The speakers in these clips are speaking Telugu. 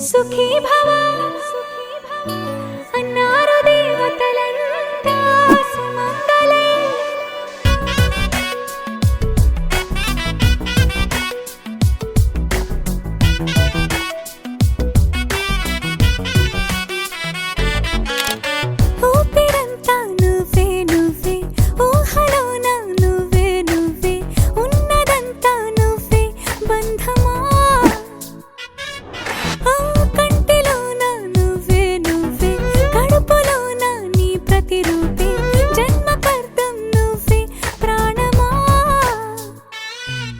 సుఖీ భవ అన్నారు దేవతలంతా సుమంగళే. ఊపిరంతా నువ్వే నువ్వే, ఊహలోన నువ్వే నువ్వే, ఉన్నదంతా నువ్వే బంధమా. కంటిలోన నువ్వే నువ్వే, కడుపులోన నీ ప్రతిరూపే, జన్మకర్తం నువ్వే ప్రాణమా.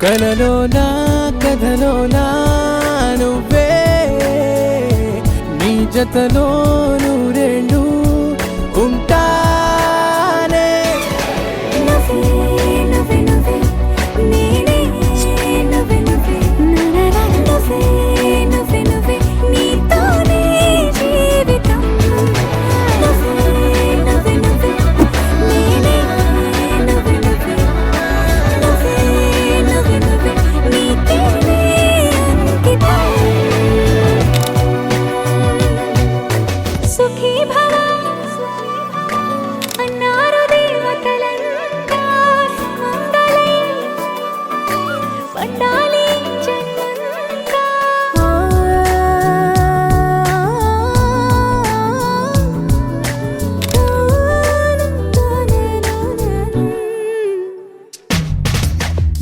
కలలోనా కథలోనా నువ్వే, నీ జతలో నూరేళ్ళు ఉంటానే. నువ్వే నువ్వే నువ్వే నేనే, నువ్వే నువ్వే నరరా, నువ్వే నువ్వే నువ్వే నీతోనే జీవితం. నువ్వే నువ్వే నువ్వే నేనే, నువ్వే నువ్వే నువ్వే నువ్వే నువ్వే నీకేనే అంకితం. సుఖీ భవ అన్నారు దేవతలంతా సుమంగళే. పండాలి జన్మంతా.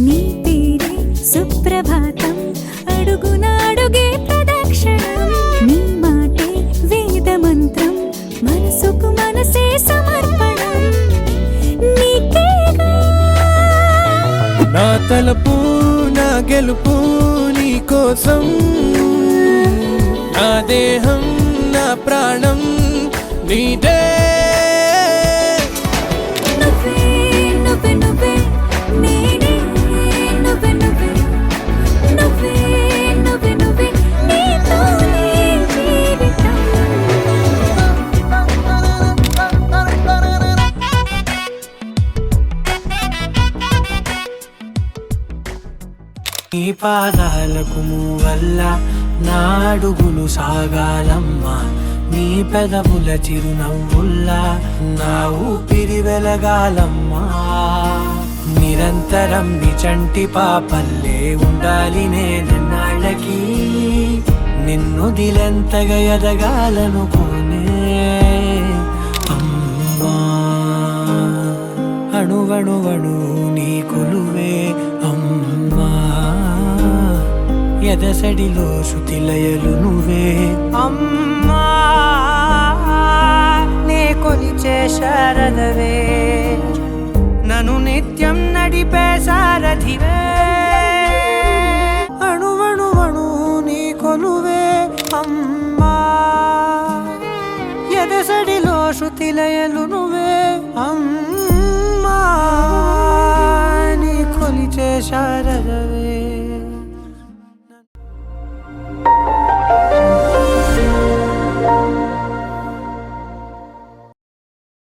నీ పేరే సుప్రభాతం, అడుగునాడుగే ప్రదక్షిణం. నీ మాటే వేదమంత్రం, మనసుకు మనసే సమర్పణం. నీకేగా నా తలపు నా గెలుపు నీ కోసం, నా దేహం నా ప్రాణం నీదే. నువ్వే నువ్వే నువ్వే నేనే, నువ్వే నువ్వే నువ్వే నువ్వే నువ్వే నీతోనే జీవితం. నీ పాదాలకు మూవల్ల నా అడుగులు సాగాలమ్మా, నీ పెదవుల చిరునవ్వుల్లా నా ఊపిరి వెలగాలమ్మా. నిరంతరం నీ చంటి పాపల్లే ఉండాలి నేనన్నాళ్ళకి, నిన్ను దిలెంతగా ఎదగాలనుకోనే అమ్మా. అణువణువణు నీ కొలువే అమ్మా, ఎదసడిలో శృతిలయలు నువ్వే అమ్మా. నే కొలిచే శారదవే, నన్ను నిత్యం నడిపే సారథివే. అణువణువణు నీ కొలువే అమ్మా, ఎదసడిలో శృతిలయలు నువ్వే అమ్మా. నీ కొలిచే శారదవే.